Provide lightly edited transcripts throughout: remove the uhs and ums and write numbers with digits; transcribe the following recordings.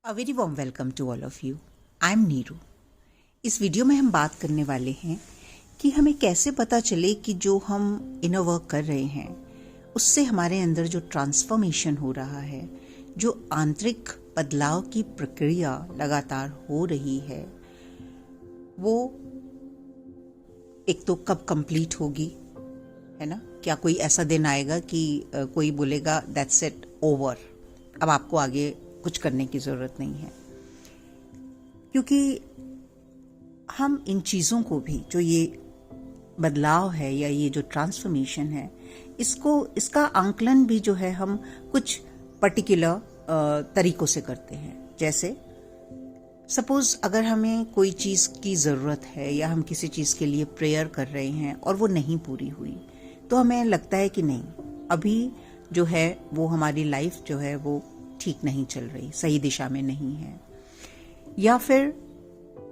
A very warm welcome to all of you. I am Neeru. इस video में हम बात करने वाले हैं कि हमें कैसे पता चले कि जो हम इनर वर्क कर रहे हैं उससे हमारे अंदर जो ट्रांसफॉर्मेशन हो रहा है, जो आंतरिक बदलाव की प्रक्रिया लगातार हो रही है, वो एक तो कब कंप्लीट होगी, है ना। क्या कोई ऐसा दिन आएगा कि कोई बोलेगा दैट्स इट, ओवर, अब आपको आगे कुछ करने की ज़रूरत नहीं है। क्योंकि हम इन चीज़ों को भी, जो ये बदलाव है या ये जो ट्रांसफॉर्मेशन है, इसका आंकलन भी जो है हम कुछ पर्टिकुलर तरीकों से करते हैं। जैसे सपोज अगर हमें कोई चीज़ की ज़रूरत है या हम किसी चीज़ के लिए प्रेयर कर रहे हैं और वो नहीं पूरी हुई, तो हमें लगता है कि नहीं, अभी जो है वो हमारी लाइफ जो है वो ठीक नहीं चल रही, सही दिशा में नहीं है। या फिर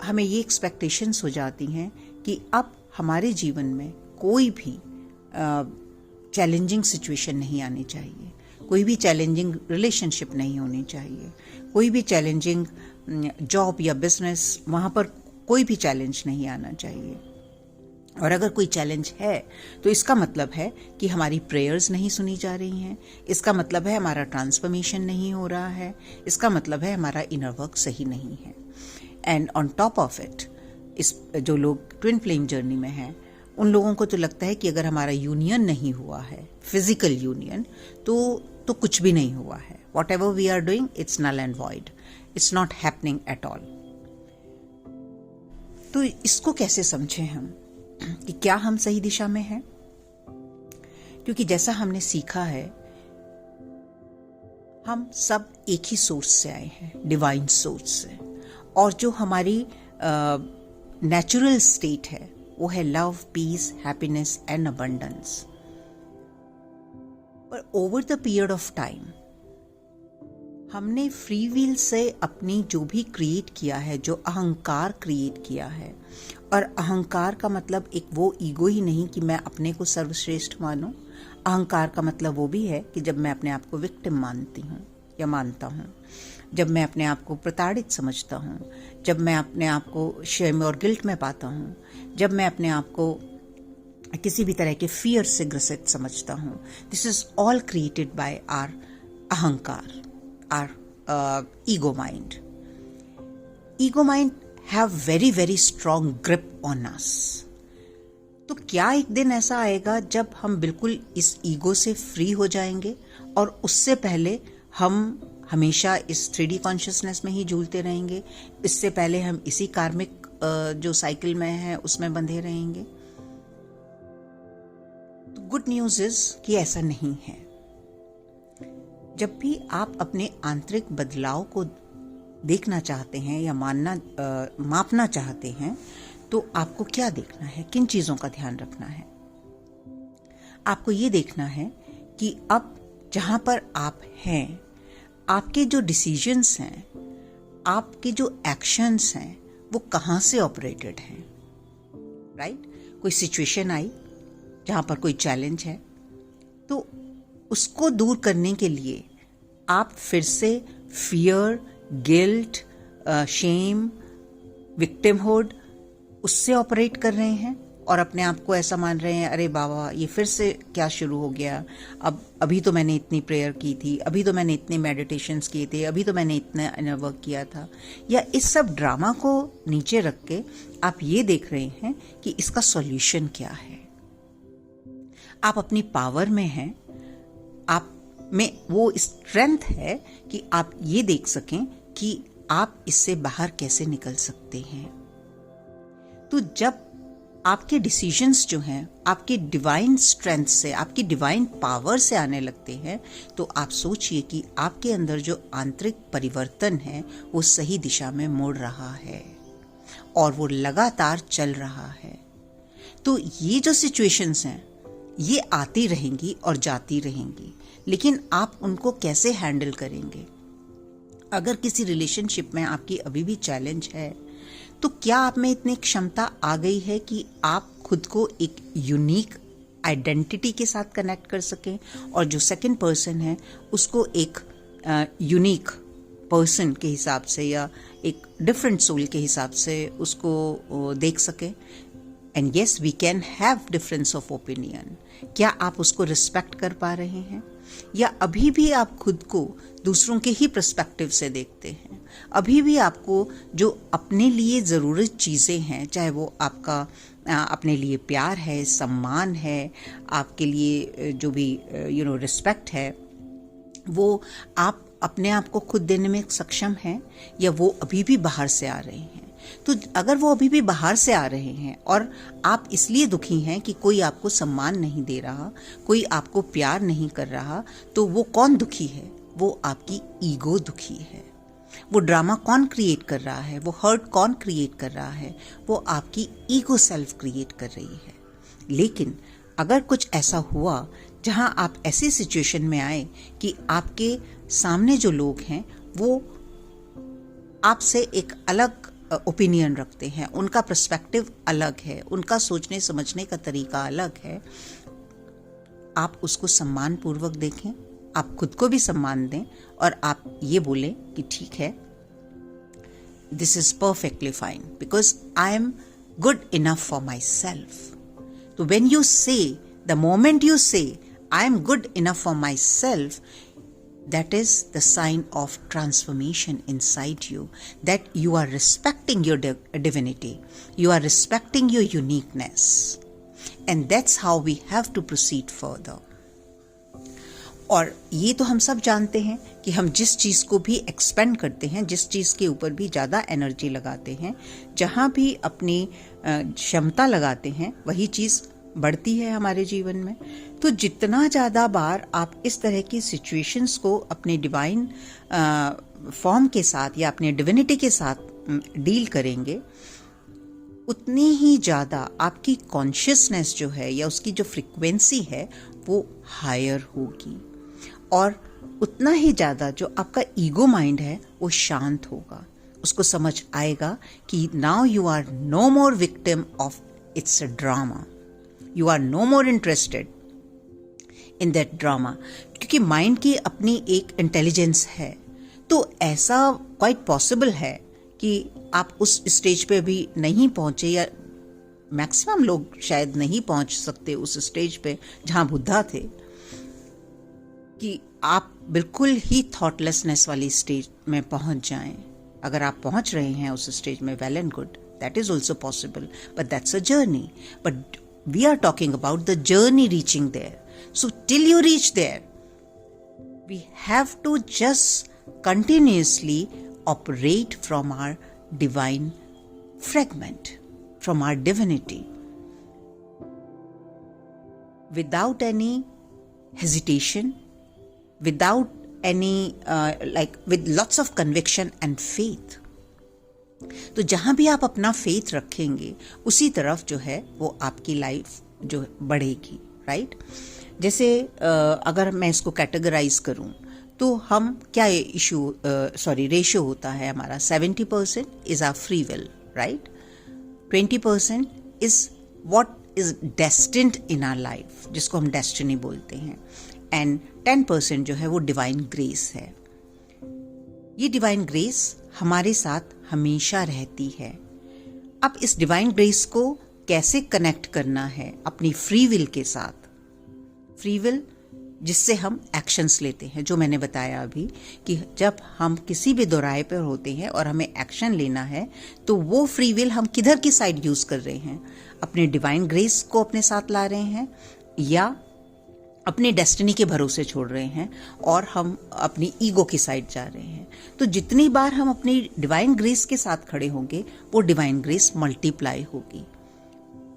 हमें ये एक्सपेक्टेशंस हो जाती हैं कि अब हमारे जीवन में कोई भी चैलेंजिंग सिचुएशन नहीं आनी चाहिए, कोई भी चैलेंजिंग रिलेशनशिप नहीं होनी चाहिए, कोई भी चैलेंजिंग जॉब या बिजनेस, वहाँ पर कोई भी चैलेंज नहीं आना चाहिए। और अगर कोई चैलेंज है तो इसका मतलब है कि हमारी प्रेयर्स नहीं सुनी जा रही हैं, इसका मतलब है हमारा ट्रांसफॉर्मेशन नहीं हो रहा है, इसका मतलब है हमारा इनर वर्क सही नहीं है। And on top of it, इस जो लोग ट्विन फ्लेम जर्नी में हैं उन लोगों को तो लगता है कि अगर हमारा यूनियन नहीं हुआ है, फिजिकल यूनियन, तो कुछ भी नहीं हुआ है। Whatever we are doing, it's null and void, it's not happening at all. तो इसको कैसे समझें हम कि क्या हम सही दिशा में हैं? क्योंकि जैसा हमने सीखा है, हम सब एक ही सोर्स से आए हैं, डिवाइन सोर्स से, और जो हमारी नेचुरल स्टेट है वो है love, peace, happiness and abundance. पर over the period of time हमने फ्री विल से अपनी जो भी क्रिएट किया है, जो अहंकार क्रिएट किया है, और अहंकार का मतलब एक वो ईगो ही नहीं कि मैं अपने को सर्वश्रेष्ठ मानूं। अहंकार का मतलब वो भी है कि जब मैं अपने आप को विक्टिम मानती हूँ या मानता हूँ, जब मैं अपने आप को प्रताड़ित समझता हूँ, जब मैं अपने आप को शेम और गिल्ट में पाता हूँ, जब मैं अपने आप को किसी भी तरह के फियर से ग्रसित समझता हूँ, this is all created by our अहंकार, our ego mind. Ego mind have very very strong grip on us। तो क्या एक दिन ऐसा आएगा जब हम बिल्कुल इस ईगो से फ्री हो जाएंगे और उससे पहले हम हमेशा इस 3D कॉन्शियसनेस में ही झूलते रहेंगे? इससे पहले हम इसी कार्मिक जो साइकिल में है उसमें बंधे रहेंगे? तो गुड न्यूज इज कि ऐसा नहीं है। जब भी आप अपने आंतरिक बदलाव को देखना चाहते हैं या मापना चाहते हैं, तो आपको क्या देखना है, किन चीज़ों का ध्यान रखना है? आपको ये देखना है कि अब जहाँ पर आप हैं, आपके जो डिसीजंस हैं, आपके जो एक्शंस हैं, वो कहाँ से ऑपरेटेड हैं, राइट? कोई सिचुएशन आई जहाँ पर कोई चैलेंज है, तो उसको दूर करने के लिए आप फिर से फियर, गिल्ट, शेम, विक्टिमहुड, उससे ऑपरेट कर रहे हैं और अपने आप को ऐसा मान रहे हैं, अरे बाबा ये फिर से क्या शुरू हो गया, अभी तो मैंने इतनी प्रेयर की थी, अभी तो मैंने इतने मेडिटेशंस किए थे, अभी तो मैंने इतना इनर वर्क किया था। या इस सब ड्रामा को नीचे रख के आप ये देख रहे हैं कि इसका सॉल्यूशन क्या है। आप अपनी पावर में हैं, आप में वो स्ट्रेंथ है कि आप ये देख सकें कि आप इससे बाहर कैसे निकल सकते हैं। तो जब आपके डिसीजंस जो हैं आपके डिवाइन स्ट्रेंथ से, आपकी डिवाइन पावर से आने लगते हैं, तो आप सोचिए कि आपके अंदर जो आंतरिक परिवर्तन है वो सही दिशा में मुड़ रहा है और वो लगातार चल रहा है। तो ये जो सिचुएशंस हैं ये आती रहेंगी और जाती रहेंगी, लेकिन आप उनको कैसे हैंडल करेंगे? अगर किसी रिलेशनशिप में आपकी अभी भी चैलेंज है, तो क्या आप में इतनी क्षमता आ गई है कि आप खुद को एक यूनिक आइडेंटिटी के साथ कनेक्ट कर सकें और जो सेकंड पर्सन है उसको एक यूनिक पर्सन के हिसाब से या एक डिफरेंट सोल के हिसाब से उसको देख सके। And yes, we can have difference of opinion. क्या आप उसको रिस्पेक्ट कर पा रहे हैं, या अभी भी आप खुद को दूसरों के ही पर्सपेक्टिव से देखते हैं? अभी भी आपको जो अपने लिए ज़रूरत चीज़ें हैं, चाहे वो आपका अपने लिए प्यार है, सम्मान है, आपके लिए जो भी रिस्पेक्ट है, वो आप अपने आप को खुद देने में सक्षम हैं, या वो अभी भी बाहर से आ रहे हैं? तो अगर वो अभी भी बाहर से आ रहे हैं और आप इसलिए दुखी हैं कि कोई आपको सम्मान नहीं दे रहा, कोई आपको प्यार नहीं कर रहा, तो वो कौन दुखी है? वो आपकी ईगो दुखी है। वो ड्रामा कौन क्रिएट कर रहा है, वो हर्ट कौन क्रिएट कर रहा है? वो आपकी ईगो सेल्फ क्रिएट कर रही है। लेकिन अगर कुछ ऐसा हुआ जहां आप ऐसी सिचुएशन में आए कि आपके सामने जो लोग हैं वो आपसे एक अलग ओपिनियन रखते हैं, उनका पर्सपेक्टिव अलग है, उनका सोचने समझने का तरीका अलग है, आप उसको सम्मान पूर्वक देखें, आप खुद को भी सम्मान दें और आप ये बोलें कि ठीक है, this is perfectly fine because I am good enough for my self. तो व्हेन यू से, द मोमेंट यू से I am good enough for my self, that is the sign of transformation inside you, that you are respecting your divinity, you are respecting your uniqueness, and that's how we have to proceed further. और ये तो हम सब जानते हैं कि हम जिस चीज़ को भी एक्सपेंड करते हैं, जिस चीज़ के ऊपर भी ज़्यादा एनर्जी लगाते हैं, जहाँ भी अपनी क्षमता लगाते हैं, वही चीज़ बढ़ती है हमारे जीवन में। तो जितना ज़्यादा बार आप इस तरह की सिचुएशंस को अपने डिवाइन फॉर्म के साथ या अपने डिविनिटी के साथ डील करेंगे, उतनी ही ज़्यादा आपकी कॉन्शियसनेस जो है या उसकी जो फ्रिक्वेंसी है वो हायर होगी, और उतना ही ज़्यादा जो आपका ईगो माइंड है वो शांत होगा। उसको समझ आएगा कि now you are no more victim of it's a drama, you are no more interested in that drama, क्योंकि माइंड की अपनी एक इंटेलिजेंस है। तो ऐसा क्वाइट पॉसिबल है कि आप उस स्टेज पे भी नहीं पहुंचे, या मैक्सिमम लोग शायद नहीं पहुंच सकते उस स्टेज पे जहां बुद्धा थे, कि आप बिल्कुल ही थॉटलेसनेस वाली स्टेज में पहुंच जाएं। अगर आप पहुंच रहे हैं उस स्टेज में, well and good, that is also possible, but that's a journey. But we are talking about the journey reaching there. So till you reach there, we have to just continuously operate from our divine fragment, from our divinity, without any hesitation, without any with lots of conviction and faith. तो जहां भी आप अपना faith रखेंगे, उसी तरफ जो है वो आपकी लाइफ जो बढ़ेगी, राइट? जैसे अगर मैं इसको कैटेगराइज करूं तो हम क्या रेशियो होता है हमारा, 70% is our free will, right? 20% is what is destined in our life, जिसको हम डेस्टिनी बोलते हैं, एंड 10% जो है वो डिवाइन ग्रेस है। ये डिवाइन ग्रेस हमारे साथ हमेशा रहती है। अब इस डिवाइन ग्रेस को कैसे कनेक्ट करना है अपनी फ्री विल के साथ? फ्री विल जिससे हम एक्शंस लेते हैं, जो मैंने बताया अभी कि जब हम किसी भी दोराहे पर होते हैं और हमें एक्शन लेना है, तो वो फ्री विल हम किधर की साइड यूज कर रहे हैं? अपने डिवाइन ग्रेस को अपने साथ ला रहे हैं, या अपनी डेस्टिनी के भरोसे छोड़ रहे हैं और हम अपनी ईगो की साइड जा रहे हैं? तो जितनी बार हम अपनी डिवाइन ग्रेस के साथ खड़े होंगे, वो डिवाइन ग्रेस मल्टीप्लाई होगी,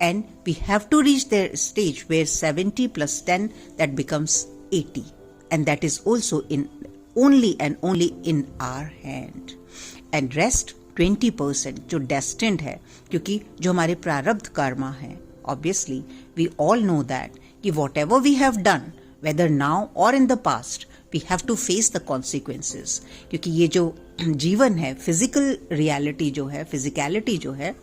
and we have to reach that stage where 70 + 10 that becomes 80, and that is also in only and only in our hand. And rest 20% जो डेस्टिन्ड है, क्योंकि जो हमारे प्रारब्ध कर्मा है, obviously we all know that कि whatever we have done, whether now or in the past, we have to face the consequences. क्योंकि ये जो जीवन है, फिजिकल रियलिटी जो है, फिजिकलिटी जो है,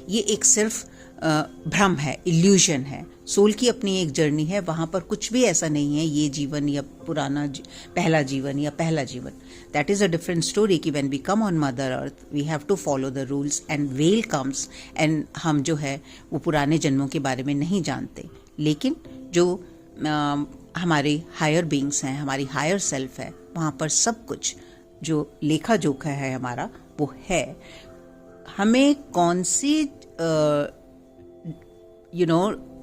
ये एक सिर्फ भ्रम है, इल्यूजन है। सोल की अपनी एक जर्नी है, वहां पर कुछ भी ऐसा नहीं है ये जीवन या पहला जीवन या पहला जीवन। That is a different story कि when we come on mother earth we have to follow the rules and well comes, and हम जो है वो पुराने जन्मों के बारे में नहीं जानते। लेकिन जो हमारे हायर बीइंग्स हैं, हमारी हायर सेल्फ है, वहां पर सब कुछ जो लेखा जोखा है हमारा वो है। हमें कौन सी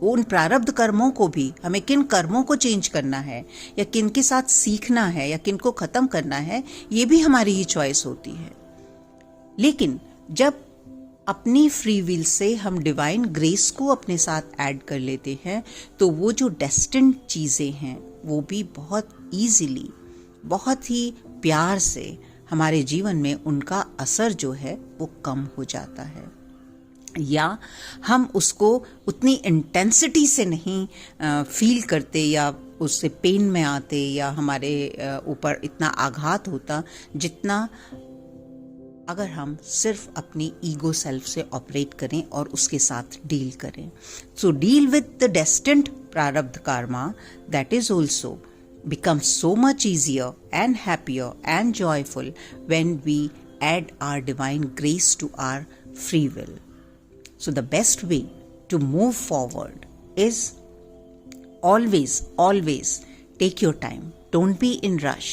उन प्रारब्ध कर्मों को भी, हमें किन कर्मों को चेंज करना है या किन के साथ सीखना है या किन को खत्म करना है, ये भी हमारी ही चॉइस होती है। लेकिन जब अपनी फ्री विल से हम डिवाइन ग्रेस को अपने साथ ऐड कर लेते हैं तो वो जो डेस्टिन्ड चीजें हैं वो भी बहुत ईजिली, बहुत ही प्यार से हमारे जीवन में उनका असर जो है वो कम हो जाता है, या हम उसको उतनी इंटेंसिटी से नहीं फील करते या उससे पेन में आते या हमारे ऊपर इतना आघात होता जितना अगर हम सिर्फ अपनी ईगो सेल्फ से ऑपरेट करें और उसके साथ डील करें। सो डील विद द डेस्टिन्ड प्रारब्ध karma, that is also becomes so much easier and happier and joyful when we add our divine grace to our free will. So the best way to move forward is always take your time. Don't be in rush.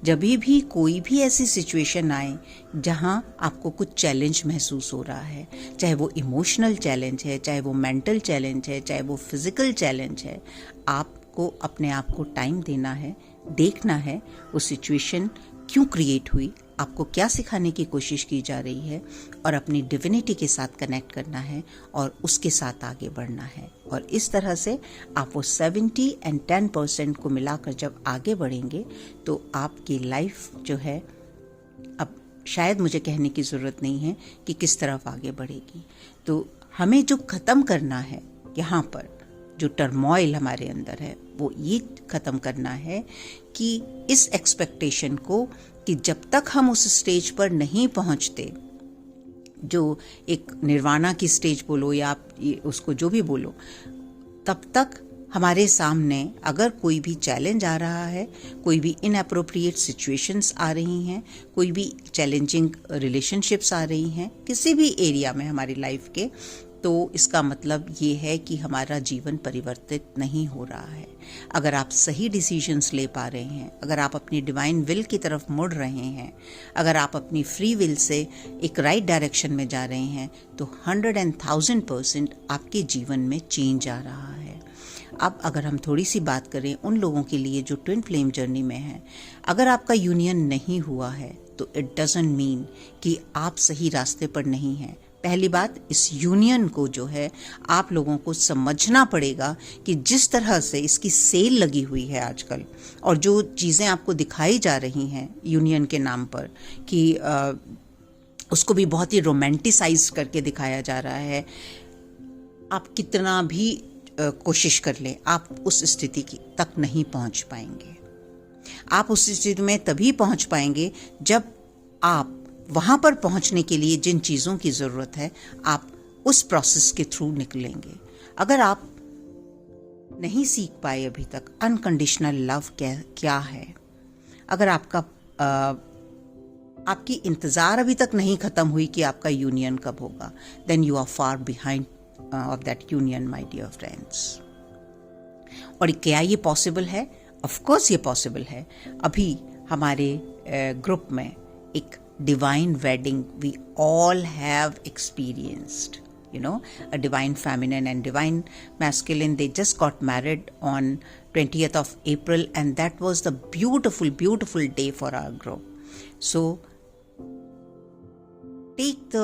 जब भी कोई भी ऐसी situation आए जहां आपको कुछ challenge महसूस हो रहा है, चाहे वो इमोशनल चैलेंज है, चाहे वो मेंटल चैलेंज है, चाहे वो फिजिकल चैलेंज है, आपको अपने आप को टाइम देना है, देखना है वो सिचुएशन क्यों क्रिएट हुई, आपको क्या सिखाने की कोशिश की जा रही है, और अपनी डिविनिटी के साथ कनेक्ट करना है और उसके साथ आगे बढ़ना है। और इस तरह से आप वो 70 and 10% को मिलाकर जब आगे बढ़ेंगे तो आपकी लाइफ जो है, अब शायद मुझे कहने की ज़रूरत नहीं है कि किस तरफ आगे बढ़ेगी। तो हमें जो ख़त्म करना है यहाँ पर, जो टर्मोइल हमारे अंदर है, वो ये ख़त्म करना है कि इस एक्सपेक्टेशन को कि जब तक हम उस स्टेज पर नहीं पहुंचते, जो एक निर्वाणा की स्टेज बोलो या आप उसको जो भी बोलो, तब तक हमारे सामने अगर कोई भी चैलेंज आ रहा है, कोई भी इनअप्रोप्रिएट सिचुएशंस आ रही हैं, कोई भी चैलेंजिंग रिलेशनशिप्स आ रही हैं किसी भी एरिया में हमारी लाइफ के, तो इसका मतलब ये है कि हमारा जीवन परिवर्तित नहीं हो रहा है। अगर आप सही डिसीजंस ले पा रहे हैं, अगर आप अपनी डिवाइन विल की तरफ मुड़ रहे हैं, अगर आप अपनी फ्री विल से एक राइट डायरेक्शन में जा रहे हैं, तो 100,000% आपके जीवन में चेंज आ रहा है। अब अगर हम थोड़ी सी बात करें उन लोगों के लिए जो ट्विन फ्लेम जर्नी में हैं, अगर आपका यूनियन नहीं हुआ है तो इट डजंट मीन कि आप सही रास्ते पर नहीं हैं। पहली बात, इस यूनियन को जो है आप लोगों को समझना पड़ेगा कि जिस तरह से इसकी सेल लगी हुई है आजकल, और जो चीज़ें आपको दिखाई जा रही हैं यूनियन के नाम पर कि उसको भी बहुत ही रोमांटिसाइज करके दिखाया जा रहा है, आप कितना भी कोशिश कर लें, आप उस स्थिति तक नहीं पहुंच पाएंगे। आप उस स्थिति में तभी पहुंच पाएंगे जब आप वहां पर पहुंचने के लिए जिन चीज़ों की ज़रूरत है, आप उस प्रोसेस के थ्रू निकलेंगे। अगर आप नहीं सीख पाए अभी तक अनकंडीशनल लव क्या है, अगर आपकी इंतज़ार अभी तक नहीं ख़त्म हुई कि आपका यूनियन कब होगा, then you are far behind of that union my dear friends. और क्या ये पॉसिबल है? ऑफ कोर्स ये पॉसिबल है। अभी हमारे ग्रुप में एक divine wedding we all have experienced, a divine feminine and divine masculine, they just got married on 20th of April, and that was the beautiful day for our group. So take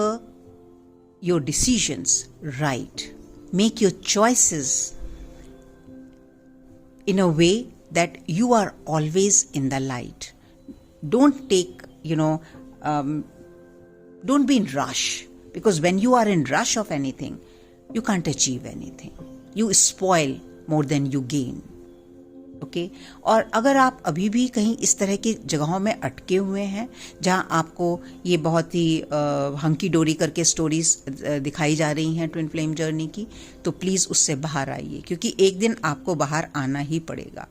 your decisions right, make your choices in a way that you are always in the light. Don't take, don't be in rush, because when you are in rush of anything, you can't achieve anything. You spoil more than you gain. Okay और अगर आप अभी भी कहीं इस तरह की जगहों में अटके हुए हैं जहां आपको ये बहुत ही हंकी डोरी करके स्टोरीज दिखाई जा रही हैं ट्विन फ्लेम जर्नी की, तो प्लीज़ उससे बाहर आइए, क्योंकि एक दिन आपको बाहर आना ही पड़ेगा।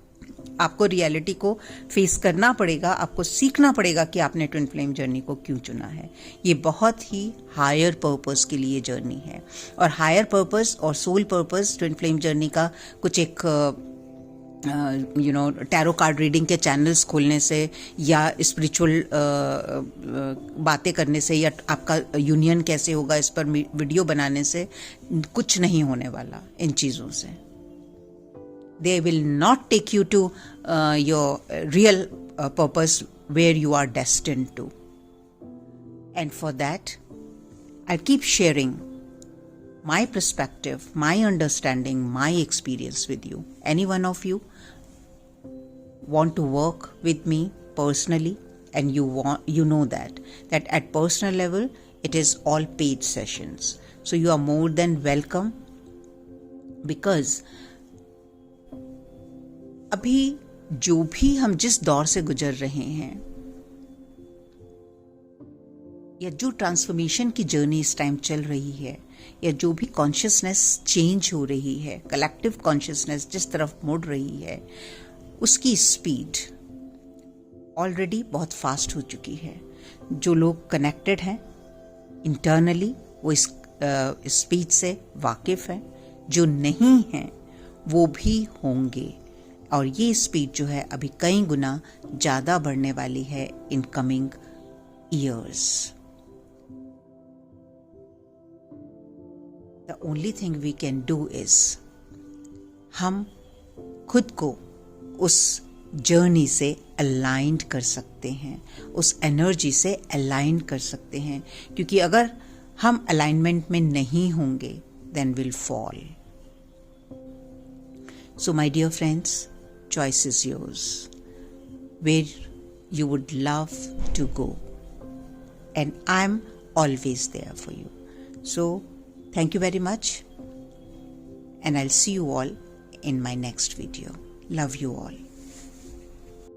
आपको रियलिटी को फेस करना पड़ेगा, आपको सीखना पड़ेगा कि आपने ट्विन फ्लेम जर्नी को क्यों चुना है। ये बहुत ही हायर पर्पस के लिए जर्नी है, और हायर पर्पस और soul purpose twin flame journey का कुछ एक टैरो कार्ड रीडिंग के चैनल्स खोलने से या स्पिरिचुअल बातें करने से या आपका यूनियन कैसे होगा इस पर वीडियो बनाने से कुछ नहीं होने वाला इन चीज़ों से। They will not take you to your real purpose where you are destined to. And for that, I keep sharing my perspective, my understanding, my experience with you. Any one of you want to work with me personally, and you know that at personal level it is all paid sessions. So you are more than welcome, because अभी जो भी हम जिस दौर से गुजर रहे हैं या जो ट्रांसफॉर्मेशन की जर्नी इस टाइम चल रही है, या जो भी कॉन्शियसनेस चेंज हो रही है, कलेक्टिव कॉन्शियसनेस जिस तरफ मुड़ रही है, उसकी स्पीड ऑलरेडी बहुत फास्ट हो चुकी है। जो लोग कनेक्टेड हैं इंटरनली वो इस स्पीड से वाकिफ हैं, जो नहीं हैं वो भी होंगे, और ये स्पीड जो है अभी कई गुना ज़्यादा बढ़ने वाली है in coming years. The only thing we can do is हम खुद को उस जर्नी से अलाइंड कर सकते हैं, उस एनर्जी से अलाइन कर सकते हैं, क्योंकि अगर हम अलाइनमेंट में नहीं होंगे then will fall. So my dear friends, choice is yours where you would love to go, and I'm always there for you. So thank you very much, and I'll see you all in my next video. Love you all.